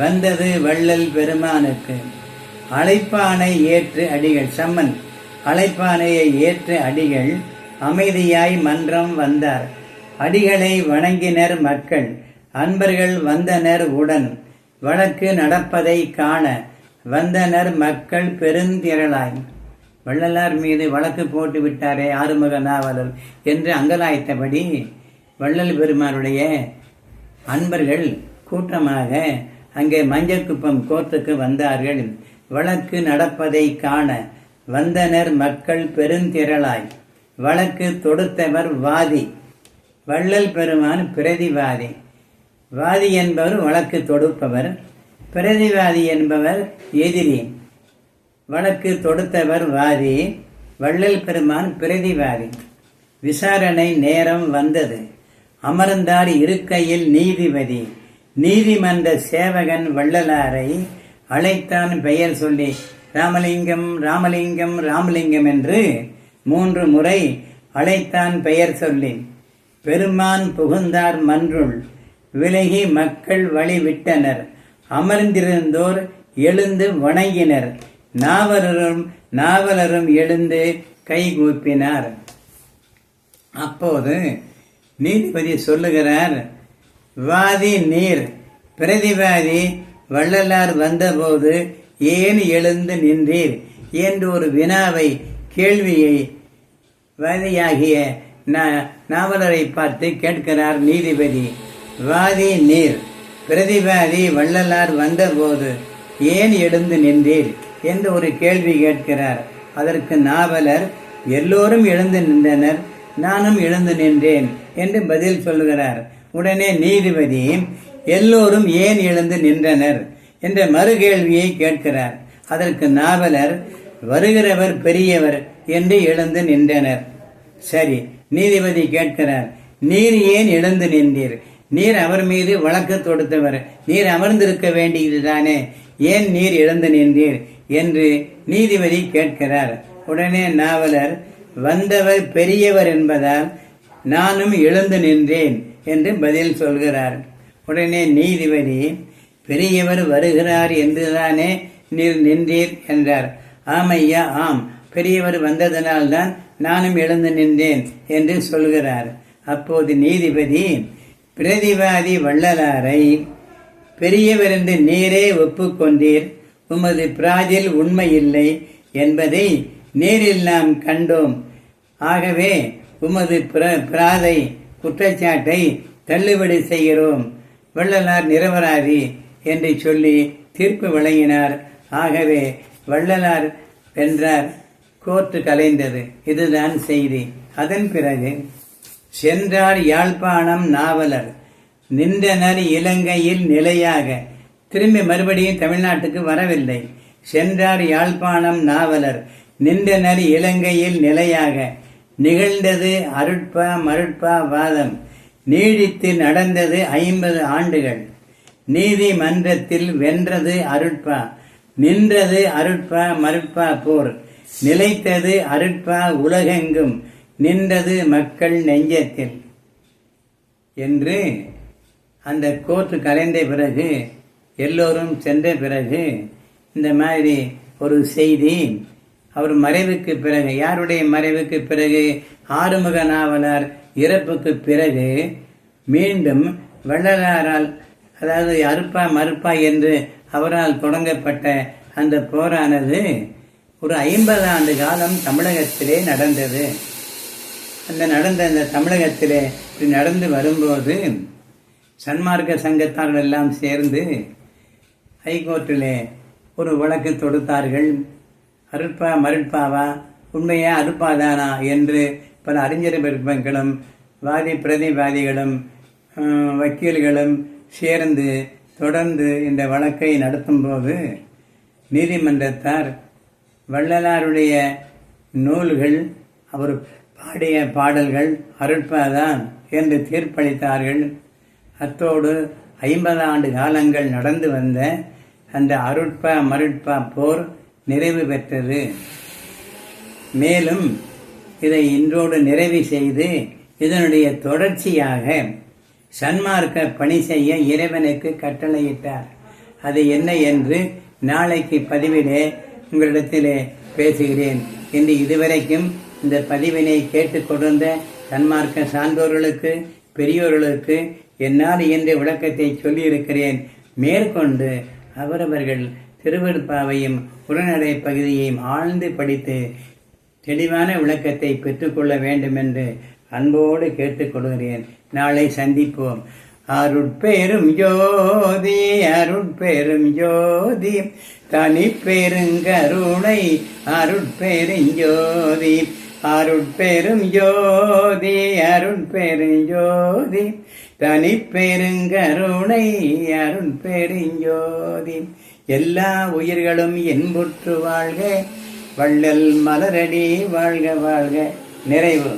வந்தது வள்ளல் பெருமானுக்கு. அழைப்பானை ஏற்று அடிகள் சம்மன் அழைப்பானையை ஏற்று அடிகள் அமைதியாய் மன்றம் வந்தார். அடிகளை வணங்கினர் மக்கள், அன்பர்கள் வந்தனர் உடன். வழக்கு நடப்பதை காண வந்தனர் மக்கள் பெருந்திரளாய். வள்ளலார் மீது வழக்கு போட்டு விட்டாரே ஆறுமுக நாவலர் என்று அங்கலாய்த்தபடி வள்ளல் பெருமானுடைய அன்பர்கள் கூட்டமாக அங்கே மஞ்சக்குப்பம் கோர்ட்டுக்கு வந்தார்கள். வழக்கு நடப்பதை காண வந்தனர் மக்கள் பெருந்திரளாய். வழக்கு தொடுத்தவர் வாதி, வள்ளல் பெருமான் பிரதிவாதி. வாதி என்பவர் வழக்கு தொடுப்பவர், பிரதிவாதி என்பவர் எதிரி. வழக்கு தொடுத்தவர் வாதி, வள்ளல் பெருமான் பிரதிவாதி. விசாரணை நேரம் வந்தது. அமர்ந்தார் இருக்கையில் நீதிபதி. நீதிமன்ற சேவகன் வள்ளலாரை அழைத்தான் பெயர் சொல்லி. ராமலிங்கம் ராமலிங்கம் ராமலிங்கம் என்று 3 முறை அழைத்தான் பெயர் சொல்லி. பெருமான் புகுந்தார் மன்றுள் விலகி மக்கள் வழி விட்டனர். அமர்ந்திருந்தோர் எழுந்து வணங்கினர். நாவலரும் எழுந்து கைகூப்பினார். அப்போது நீதிபதி சொல்லுகிறார், வாதி நீர், பிரதிவாதி வள்ளலார் வந்தபோது ஏன் எழுந்து நின்றீர் என்று ஒரு வினாவை, கேள்வியை வாதியாகிய நாவலரை பார்த்து கேட்கிறார் நீதிபதி. வாதி நீர், பிரதிவாதி வள்ளலார் வந்தபோது ஏன் எழுந்து நின்றீர் என்று ஒரு கேள்வி கேட்கிறார். அதற்கு நாவலர், எல்லோரும் எழுந்து நின்றனர், நானும் எழுந்து நின்றேன் என்று பதில் சொல்லுகிறார். உடனே நீதிபதி எல்லோரும் ஏன் எழுந்து நின்றனர் என்ற மறு கேள்வியை கேட்கிறார். அதற்கு நாவலர், வருகிறவர் பெரியவர் என்று எழுந்து நின்றனர். சரி, நீதிபதி கேட்கிறார், நீர் ஏன் எழுந்து நின்றீர்? நீர் அவர் மீது வழக்கு தொடுத்தவர், நீர் அமர்ந்திருக்க வேண்டியதுதானே, ஏன் நீர் எழுந்து நின்றீர் என்று நீதிபதி கேட்கிறார். உடனே நாவலர், வந்தவர் பெரியவர் என்பதால் நானும் எழுந்து நின்றேன் என்று பதில் சொல்கிறார். உடனே நீதிபதி, பெரியவர் வருகிறார் என்றுதானே நீர் நின்றீர் என்றார். ஆமையா, ஆம், பெரியவர் வந்ததனால்தான் நானும் எழுந்து நின்றேன் என்று சொல்கிறார். அப்போது நீதிபதி, பிரதிவாதி வள்ளலாரை பெரியவர் என்று நீரே ஒப்புக்கொண்டீர், உமது பிராதில் உண்மையில்லை என்பதை நேரில் நாம் கண்டோம். ஆகவே உமது பிராதை குற்றச்சாட்டை தள்ளுபடி செய்கிறோம். வள்ளலார் நிரபராதி என்று சொல்லி தீர்ப்பு வழங்கினார். ஆகவே வள்ளலார் வென்றார், கோர்ட்டு கலைந்தது. இதுதான் செய்தி. அதன் பிறகு சென்றார் யாழ்ப்பாணம் நாவலர், நின்றனர் இலங்கையில் நிலையாக. திரும்பி மறுபடியும் தமிழ்நாட்டுக்கு வரவில்லை. சென்றார் யாழ்ப்பாணம் நாவலர், நின்றனர் இலங்கையில் நிலையாக. நிகழ்ந்தது அருட்பா மருட்பா வாதம், நீடித்து நடந்தது 50 ஆண்டுகள். நீதிமன்றத்தில் வென்றது அருட்பா, நின்றது அருட்பா மருட்பா போர், நிலைத்தது அருட்பா உலகெங்கும், நின்றது மக்கள் நெஞ்சத்தில் என்று அந்த கோர்ட்டு கலைந்த பிறகு, எல்லோரும் சென்ற பிறகு இந்த மாதிரி ஒரு செய்தி அவர் மறைவுக்கு பிறகு, யாருடைய மறைவுக்கு பிறகு? ஆறுமுக நாவலர் இறப்புக்கு பிறகு மீண்டும் வள்ளலாரால், அதாவது அருப்பா மறுப்பா என்று அவரால் தொடங்கப்பட்ட அந்த போரானது ஒரு 50 ஆண்டு காலம் தமிழகத்திலே நடந்தது. அந்த தமிழகத்திலே நடந்து வரும்போது சன்மார்க்க சங்கத்தார்கள் எல்லாம் சேர்ந்து ஹைகோர்ட்டிலே ஒரு வழக்கு தொடுத்தார்கள். அருட்பா மருட்பாவா, உண்மையா அருட்பாதானா என்று பல அறிஞர் பெருமக்களும் வாதி பிரதிவாதிகளும் வக்கீல்களும் சேர்ந்து தொடர்ந்து இந்த வழக்கை நடத்தும்போது நீதிமன்றத்தார் வள்ளலாருடைய நூல்கள், அவர் பாடிய பாடல்கள் அருட்பாதான் என்று தீர்ப்பளித்தார்கள். அத்தோடு 50 ஆண்டு காலங்கள் நடந்து வந்த அந்த அருட்பா மருட்பா போர் நிறைவு பெற்றது. மேலும் இதை இன்றோடு நிறைவு செய்து இதனுடைய தொடர்ச்சியாக சன்மார்க்க பணி செய்ய இறைவனுக்கு கட்டளையிட்டார். அது என்ன என்று நாளைக்கு பதிவிலே உங்களிடத்திலே பேசுகிறேன் என்று இதுவரைக்கும் இந்த பதிவினை கேட்டுக்கொண்டிருந்த சன்மார்க்க சான்றோர்களுக்கு, பெரியோர்களுக்கு என்னால் இயன்ற விளக்கத்தை சொல்லியிருக்கிறேன். மேற்கொண்டு அவரவர்கள் திருவெடுப்பாவையும் உரைநடை பகுதியையும் ஆழ்ந்து படித்து தெளிவான விளக்கத்தை பெற்றுக்கொள்ள வேண்டும் என்று அன்போடு கேட்டுக்கொள்கிறேன். நாளை சந்திப்போம். அருட்பெரும் ஜோதி, அருட்பெரும் ஜோதி, தனிப்பெருங்கருணை அருட்பெருஞ்சோதி, அருட்பெரும் ஜோதி, அருட்பெருஞ்சோதி, தனிப்பெருங்கருணை அருட்பெருஞ்சோதி. எல்லா உயிர்களும் என்புற்று வாழ்க, வள்ளல் மலரடி வாழ்க வாழ்க. நிறைவு.